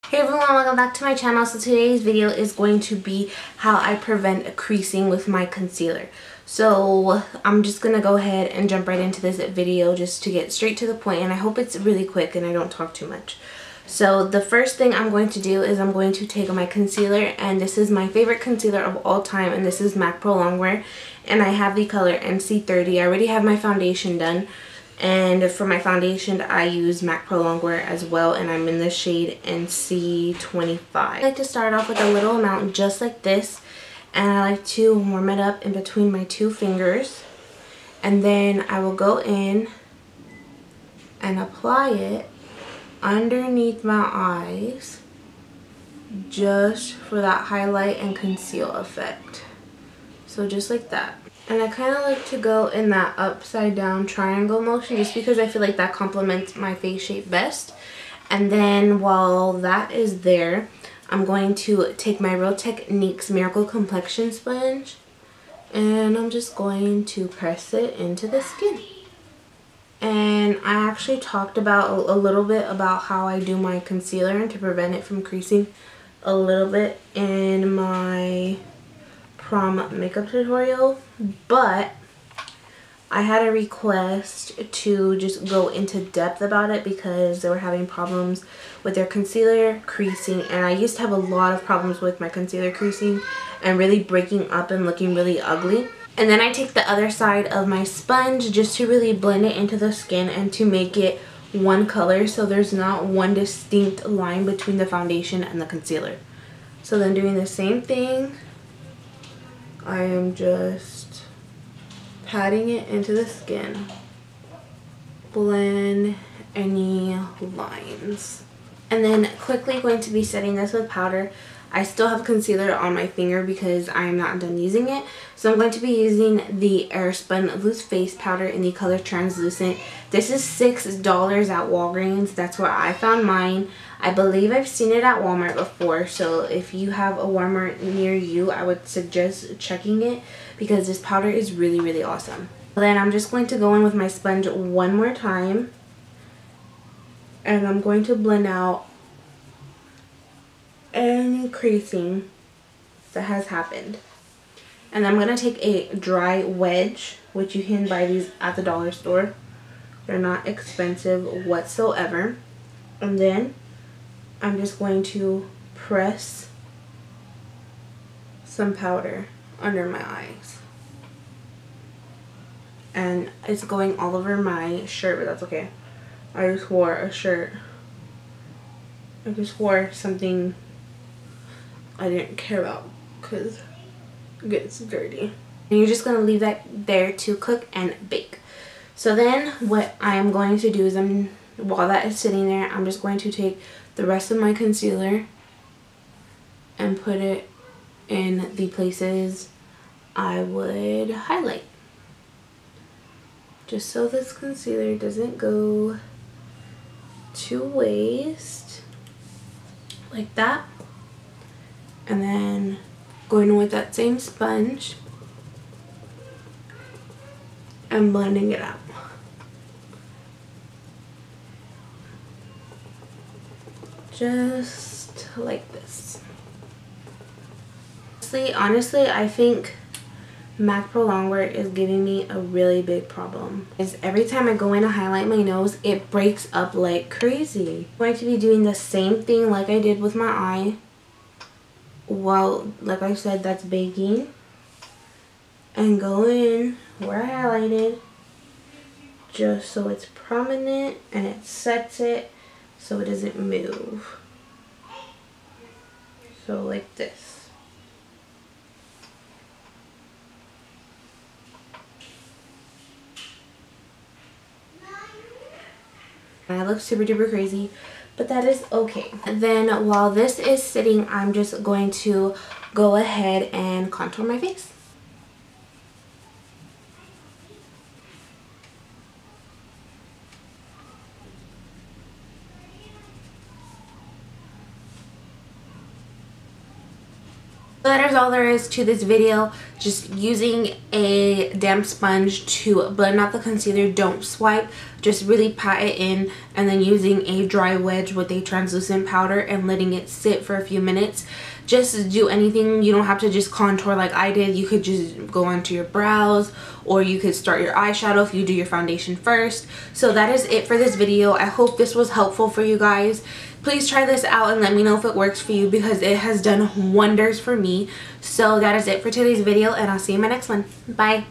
Hey everyone, welcome back to my channel. So today's video is going to be how I prevent creasing with my concealer. So I'm just going to go ahead and jump right into this video just to get straight to the point, and I hope it's really quick and I don't talk too much. So the first thing I'm going to do is I'm going to take my concealer, and this is my favorite concealer of all time, and this is MAC Prolong, and I have the color NC30. I already have my foundation done. And for my foundation, I use MAC Prolong as well, and I'm in the shade NC25. I like to start off with a little amount just like this, and I like to warm it up in between my two fingers. And then I will go in and apply it underneath my eyes just for that highlight and conceal effect. So just like that. And I kind of like to go in that upside down triangle motion just because I feel like that complements my face shape best. And then while that is there, I'm going to take my Real Techniques Miracle Complexion Sponge, and I'm just going to press it into the skin. And I actually talked about a little bit about how I do my concealer and to prevent it from creasing a little bit in my prom makeup tutorial, but I had a request to just go into depth about it because they were having problems with their concealer creasing, and I used to have a lot of problems with my concealer creasing and really breaking up and looking really ugly. And then I take the other side of my sponge just to really blend it into the skin and to make it one color, so there's not one distinct line between the foundation and the concealer. So then doing the same thing, I am just patting it into the skin. Blend any lines. And then quickly going to be setting this with powder. I still have concealer on my finger because I am not done using it. So I'm going to be using the Airspun Loose Face Powder in the color Translucent. This is $6 at Walgreens. That's where I found mine. I believe I've seen it at Walmart before, so if you have a Walmart near you, I would suggest checking it because this powder is really, really awesome. Then I'm just going to go in with my sponge one more time, and I'm going to blend out any creasing that has happened. And I'm going to take a dry wedge, which you can buy these at the dollar store. They're not expensive whatsoever. And then I'm just going to press some powder under my eyes. And it's going all over my shirt, but that's okay. I just wore a shirt. I just wore something I didn't care about because it gets dirty. And you're just going to leave that there to cook and bake. So then what I'm going to do is while that is sitting there, I'm just going to take the rest of my concealer and put it in the places I would highlight. Just so this concealer doesn't go to waste. Like that. And then going in with that same sponge and blending it out. Just like this. Honestly, I think MAC Prolong is giving me a really big problem. Is every time I go in to highlight my nose, it breaks up like crazy. I'm going to be doing the same thing like I did with my eye. Well, like I said, that's baking. And go in where I highlighted just so it's prominent and it sets it so it doesn't move. So like this. And I look super duper crazy, but that is okay. Then while this is sitting, I'm just going to go ahead and contour my face. That is all there is to this video. Just using a damp sponge to blend out the concealer. Don't swipe, just really pat it in, and then using a dry wedge with a translucent powder and letting it sit for a few minutes. Just do anything. You don't have to just contour like I did. You could just go onto your brows, or you could start your eyeshadow if you do your foundation first. So that is it for this video. I hope this was helpful for you guys. Please try this out and let me know if it works for you, because it has done wonders for me. So that is it for today's video, and I'll see you in my next one. Bye.